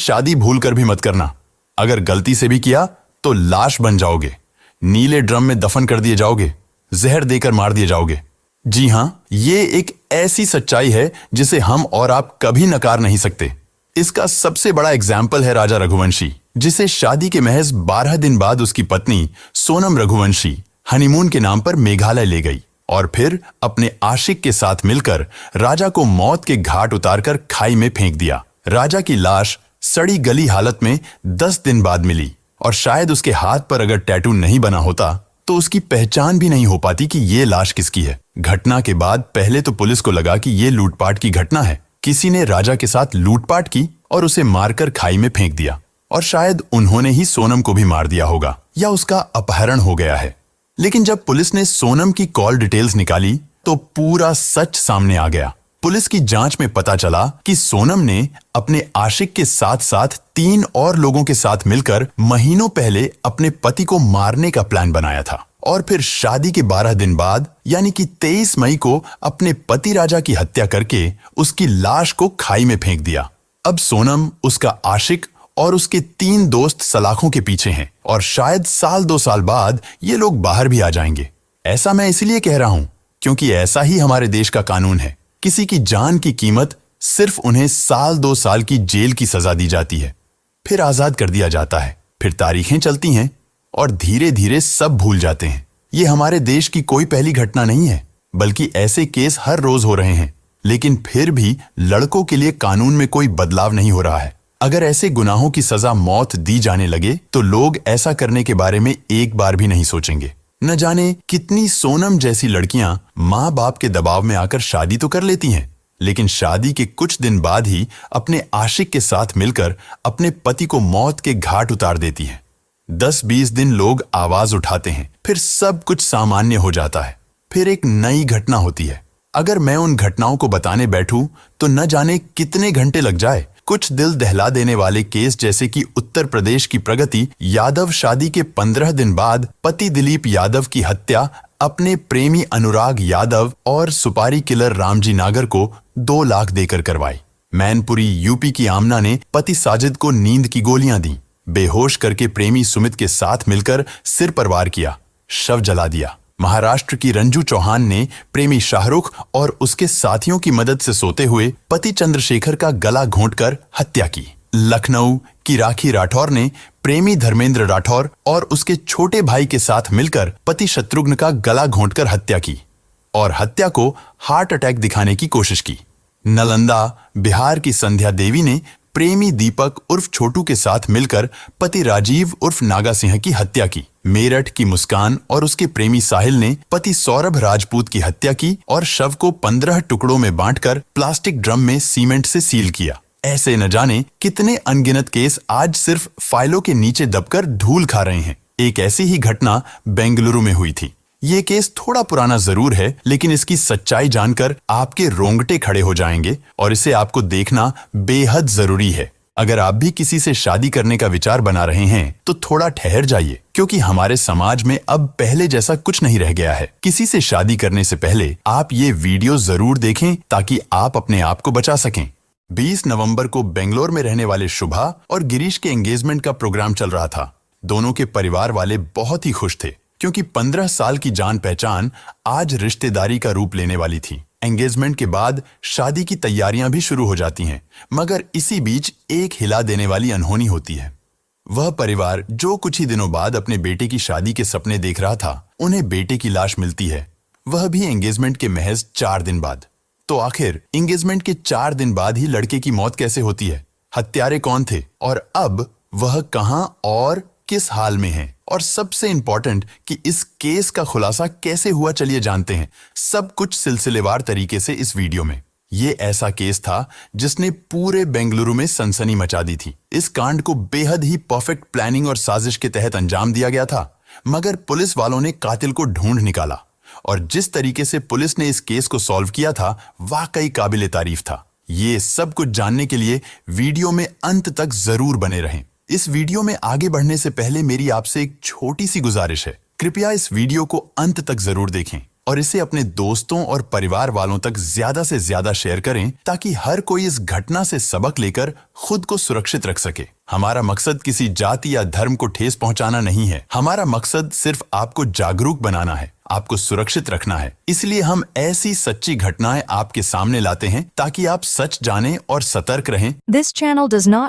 शादी भूल कर भी मत करना। अगर गलती से भी किया तो लाश बन जाओगे, नीले ड्रम में दफन कर दिए जाओगे, जहर देकर मार दिए जाओगे। जी हाँ, ये एक ऐसी सच्चाई है जिसे हम और आप कभी नकार नहीं सकते। इसका सबसे बड़ा एग्जाम्पल है राजा रघुवंशी, जिसे शादी के महज 12 दिन बाद उसकी पत्नी सोनम रघुवंशी हनीमून के नाम पर मेघालय ले गई और फिर अपने आशिक के साथ मिलकर राजा को मौत के घाट उतारकर खाई में फेंक दिया। राजा की लाश सड़ी गली हालत में 10 दिन बाद मिली और शायद उसके हाथ पर अगर टैटू नहीं बना होता तो उसकी पहचान भी नहीं हो पाती कि ये लाश किसकी है। घटना के बाद पहले तो पुलिस को लगा कि ये लूटपाट की घटना है, किसी ने राजा के साथ लूटपाट की और उसे मारकर खाई में फेंक दिया, और शायद उन्होंने ही सोनम को भी मार दिया होगा या उसका अपहरण हो गया है। लेकिन जब पुलिस ने सोनम की कॉल डिटेल्स निकाली तो पूरा सच सामने आ गया। पुलिस की जांच में पता चला कि सोनम ने अपने आशिक के साथ साथ 3 और लोगों के साथ मिलकर महीनों पहले अपने पति को मारने का प्लान बनाया था और फिर शादी के 12 दिन बाद यानी कि 23 मई को अपने पति राजा की हत्या करके उसकी लाश को खाई में फेंक दिया। अब सोनम, उसका आशिक और उसके 3 दोस्त सलाखों के पीछे हैं और शायद साल 2 साल बाद ये लोग बाहर भी आ जाएंगे। ऐसा मैं इसलिए कह रहा हूं क्योंकि ऐसा ही हमारे देश का कानून है। किसी की जान की कीमत सिर्फ उन्हें साल 2 साल की जेल की सजा दी जाती है, फिर आजाद कर दिया जाता है, फिर तारीखें चलती हैं और धीरे धीरे सब भूल जाते हैं। ये हमारे देश की कोई पहली घटना नहीं है, बल्कि ऐसे केस हर रोज हो रहे हैं, लेकिन फिर भी लड़कों के लिए कानून में कोई बदलाव नहीं हो रहा है। अगर ऐसे गुनाहों की सजा मौत दी जाने लगे तो लोग ऐसा करने के बारे में एक बार भी नहीं सोचेंगे। न जाने कितनी सोनम जैसी लड़कियां माँ बाप के दबाव में आकर शादी तो कर लेती हैं, लेकिन शादी के कुछ दिन बाद ही अपने आशिक के साथ मिलकर अपने पति को मौत के घाट उतार देती हैं। 10-20 दिन लोग आवाज उठाते हैं, फिर सब कुछ सामान्य हो जाता है, फिर एक नई घटना होती है। अगर मैं उन घटनाओं को बताने बैठूं तो न जाने कितने घंटे लग जाए। कुछ दिल दहला देने वाले केस जैसे कि उत्तर प्रदेश की प्रगति यादव शादी के 15 दिन बाद पति दिलीप यादव की हत्या अपने प्रेमी अनुराग यादव और सुपारी किलर रामजी नागर को 2 लाख देकर करवाई। मैनपुरी यूपी की आमना ने पति साजिद को नींद की गोलियां दी, बेहोश करके प्रेमी सुमित के साथ मिलकर सिर पर वार किया, शव जला दिया। महाराष्ट्र की रंजू चौहान ने प्रेमी शाहरुख और उसके साथियों की मदद से सोते हुए पति चंद्रशेखर का गला घोंटकर हत्या की। लखनऊ की राखी राठौर ने प्रेमी धर्मेंद्र राठौर और उसके छोटे भाई के साथ मिलकर पति शत्रुघ्न का गला घोंटकर हत्या की और हत्या को हार्ट अटैक दिखाने की कोशिश की। नालंदा बिहार की संध्या देवी ने प्रेमी दीपक उर्फ छोटू के साथ मिलकर पति राजीव उर्फ नागा सिंह की हत्या की। मेरठ की मुस्कान और उसके प्रेमी साहिल ने पति सौरभ राजपूत की हत्या की और शव को 15 टुकड़ों में बांटकर प्लास्टिक ड्रम में सीमेंट से सील किया। ऐसे न जाने कितने अनगिनत केस आज सिर्फ फाइलों के नीचे दबकर धूल खा रहे हैं। एक ऐसी ही घटना बेंगलुरु में हुई थी। ये केस थोड़ा पुराना जरूर है, लेकिन इसकी सच्चाई जानकर आपके रोंगटे खड़े हो जाएंगे और इसे आपको देखना बेहद जरूरी है। अगर आप भी किसी से शादी करने का विचार बना रहे हैं तो थोड़ा ठहर जाइए, क्योंकि हमारे समाज में अब पहले जैसा कुछ नहीं रह गया है। किसी से शादी करने से पहले आप ये वीडियो जरूर देखें ताकि आप अपने आप को बचा सकें। 20 नवंबर को बेंगलोर में रहने वाले शुभा और गिरीश के एंगेजमेंट का प्रोग्राम चल रहा था। दोनों के परिवार वाले बहुत ही खुश थे, क्योंकि 15 साल की जान पहचान आज रिश्तेदारी का रूप लेने वाली थी। एंगेजमेंट के बाद शादी की तैयारियां भी शुरू हो जाती हैं, मगर इसी बीच एक हिला देने वाली अनहोनी होती है। वह परिवार जो कुछ ही दिनों बाद अपने बेटे की शादी के सपने देख रहा था, उन्हें बेटे की लाश मिलती है, वह भी एंगेजमेंट के महज 4 दिन बाद। तो आखिर एंगेजमेंट के 4 दिन बाद ही लड़के की मौत कैसे होती है? हत्यारे कौन थे और अब वह कहां और किस हाल में है? और सबसे इंपॉर्टेंट कि इस केस का खुलासा कैसे हुआ, चलिए जानते हैं सब कुछ सिलसिलेवार तरीके से इस वीडियो में। ये ऐसा केस था जिसने पूरे बेंगलुरु में सनसनी मचा दी थी। इस कांड को बेहद ही परफेक्ट प्लानिंग और साजिश के तहत अंजाम दिया गया था, मगर पुलिस वालों ने कातिल को ढूंढ निकाला और जिस तरीके से पुलिस ने इस केस को सॉल्व किया था, वाकई काबिले तारीफ था। ये सब कुछ जानने के लिए वीडियो में अंत तक जरूर बने रहें। इस वीडियो में आगे बढ़ने से पहले मेरी आपसे एक छोटी सी गुजारिश है, कृपया इस वीडियो को अंत तक जरूर देखें और इसे अपने दोस्तों और परिवार वालों तक ज्यादा से ज्यादा शेयर करें ताकि हर कोई इस घटना से सबक लेकर खुद को सुरक्षित रख सके। हमारा मकसद किसी जाति या धर्म को ठेस पहुंचाना नहीं है। हमारा मकसद सिर्फ आपको जागरूक बनाना है, आपको सुरक्षित रखना है। इसलिए हम ऐसी सच्ची घटनाएं आपके सामने लाते हैं ताकि आप सच जानें और सतर्क रहें। This channel does not